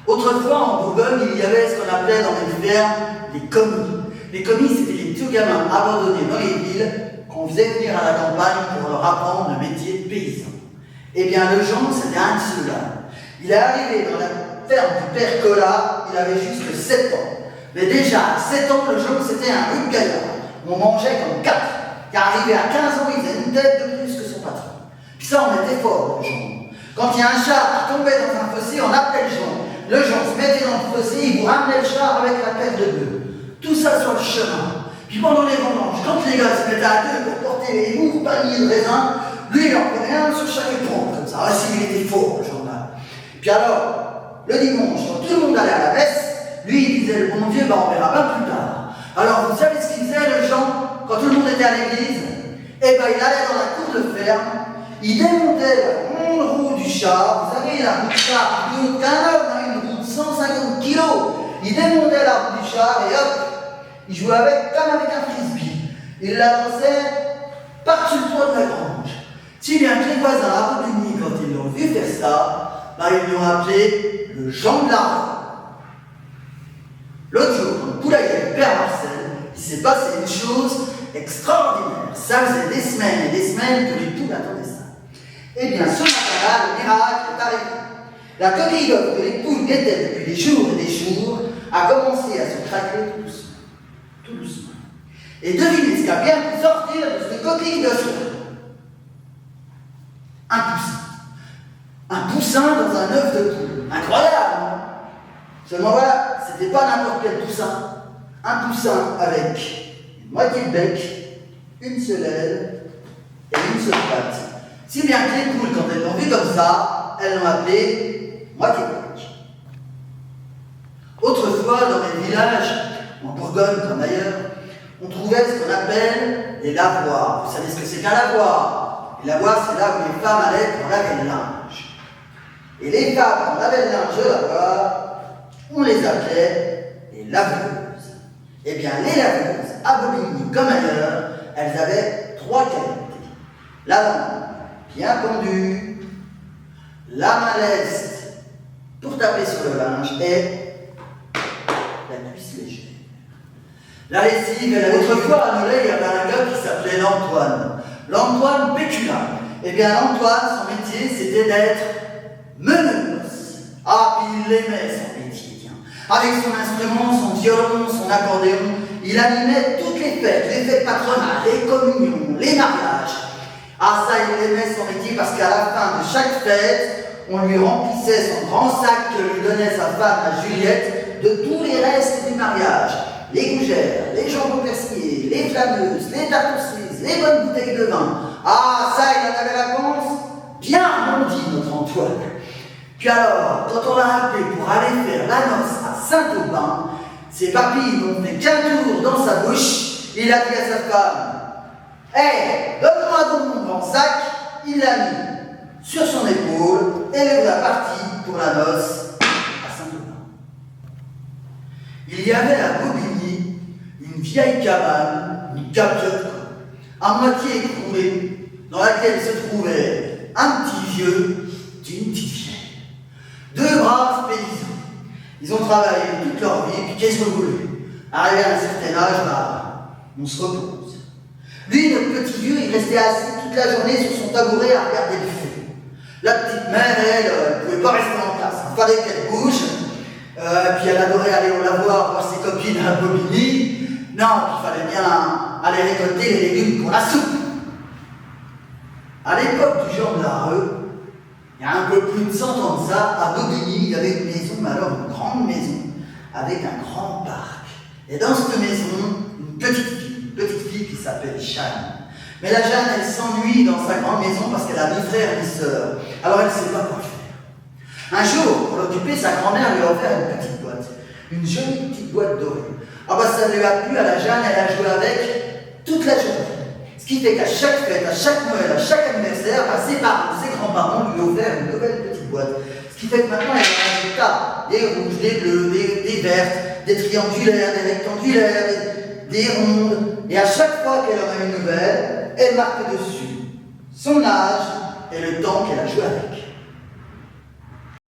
Autrefois, en Bourgogne, il y avait ce qu'on appelait dans les fermes les commis. Les commis, c'était les petits gamins abandonnés dans les villes qu'on faisait venir à la campagne pour leur apprendre le métier de paysan. Eh bien, le Jean, c'était un de ceux-là. Il est arrivé dans la ferme du père Collat, il avait juste 7 ans. Mais déjà, à 7 ans, le Jean, c'était un rude gaillard. On mangeait comme 4. Car arrivé à 15 ans, il faisait une tête de plus que son patron. Puis ça, on était fort, le Jean. Quand il y a un char qui tombait dans un fossé, on appelait le Jean. Le Jean se mettait dans le fossé, il vous ramenait le char avec la paire de bœufs. Tout ça sur le chemin. Puis pendant les vendanges, quand les gars se mettaient à deux pour porter les lourds paniers de raisin, lui, il en prenait un sur chaque épaule, comme ça. Ah, si, il était fort, le Jean-là. Puis alors, le dimanche, quand tout le monde allait à la messe, lui, il disait, le bon Dieu, on verra pas plus tard. Alors, vous savez ce qu'il faisait, le Jean, quand tout le monde était à l'église? Eh ben, il allait dans la cour de ferme, il démontait la grande roue du char. Vous savez, la roue du char, plus haute qu'un homme, hein, une roue de 150 kilos. Il démontait la roue du char et hop, il jouait avec comme avec un frisbee. Il la lançait par-dessus le toit de la grange. Si bien que les voisins à Bobigny, quand ils l'ont vu faire ça, bah, ils l'ont appelé le Jean de la Roue. L'autre jour, dans le poulailler du père Marcel, il s'est passé une chose extraordinaire. Ça faisait des semaines et des semaines que les poules attendaient ça. Eh bien, ce matin-là, le miracle est arrivé. La coquille d'œuf que les poules guettaient depuis des jours et des jours a commencé à se craquer tout doucement. Tout doucement. Et devinez ce qui a bien pu sortir de cette coquille d'œuf. Un poussin. Un poussin dans un œuf de poule. Incroyable, hein? Seulement voilà, c'était pas n'importe quel poussin. Un poussin avec une moitié de bec, une seule aile et une seule patte. Si bien que les poules, quand elles l'ont vu comme ça, elles l'ont appelé moitié de bec. Autrefois, dans les villages, en Bourgogne comme ailleurs, on trouvait ce qu'on appelle les lavoirs. Vous savez ce que c'est qu'un lavoir? Les lavoirs, c'est là où les femmes allaient pour laver le linge. Et les femmes, quand lavaient le linge au lavoir, on les appelait les laveuses. Eh bien, les laveuses, à Bobigny comme ailleurs, elles avaient 3 qualités. La langue bien pendue, la main leste pour taper sur le linge et la cuisse légère. La lessive, autrefois à Nolay, il y avait un gars qui s'appelait l'Antoine. L'Antoine Pécula. Eh bien, l'Antoine, son métier, c'était d'être meneuse. Ah, puis il aimait son métier, tiens. Avec son instrument, son violon, son accordéon, il animait toutes les fêtes patronales, les communions, les mariages. Ah, ça, il aimait son métier parce qu'à la fin de chaque fête, on lui remplissait son grand sac que lui donnait sa femme, à Juliette, de tous les restes du mariage. Les gougères, les jambons persillés, les flammeuses, les tartes aux cerises, les bonnes bouteilles de vin. Ah, ça, il en avait la panse bien arrondie, notre Antoine. Puis alors, quand on l'a appelé pour aller faire la noce à Saint-Aubin, ses papilles n'ont fait qu'un tour dans sa bouche. Il a dit à sa femme, « Hé, donne-moi donc mon grand sac !» Il l'a mis sur son épaule et le voilà parti pour la noce à Saint-Aubin. Il y avait à Bobigny une vieille cabane, une cabiote, à moitié écroulée, dans laquelle se trouvait un petit vieux et une petite vieille. 2 braves paysans. Ils ont travaillé toute leur vie, puis qu'est-ce que vous voulez? Arrivé à un certain âge, bah, on se repose. Lui, notre petit vieux, il restait assis toute la journée sur son tabouret à regarder le feu. La petite mère, elle ne pouvait pas rester en place. Il fallait qu'elle bouge. Puis elle adorait aller au lavoir voir ses copines à Bobigny. Non, puis il fallait bien aller récolter les légumes pour la soupe. À l'époque du Jean de la Roue, il y a un peu plus de 100 ans de ça, à Bobigny, il y avait une maison, mais alors une grande maison, avec un grand parc. Et dans cette maison, une petite fille qui s'appelle Jeanne. Mais la Jeanne, elle s'ennuie dans sa grande maison parce qu'elle a ni frère ni sœur. Alors elle ne sait pas quoi faire. Un jour, pour l'occuper, sa grand-mère lui a offert une petite boîte. Une jolie petite boîte dorée. Ah bah ça lui a plu à la Jeanne, elle a joué avec toute la journée. Ce qui fait qu'à chaque fête, à chaque Noël, à chaque anniversaire, bah, ses parents, ses grands-parents lui ont offert une nouvelle petite boîte. Ce qui fait que maintenant, elle a des tas, des rouges, des bleus, des vertes, des triangulaires, des rectangulaires, des rondes. Et à chaque fois qu'elle en a une nouvelle, elle marque dessus son âge et le temps qu'elle a joué avec.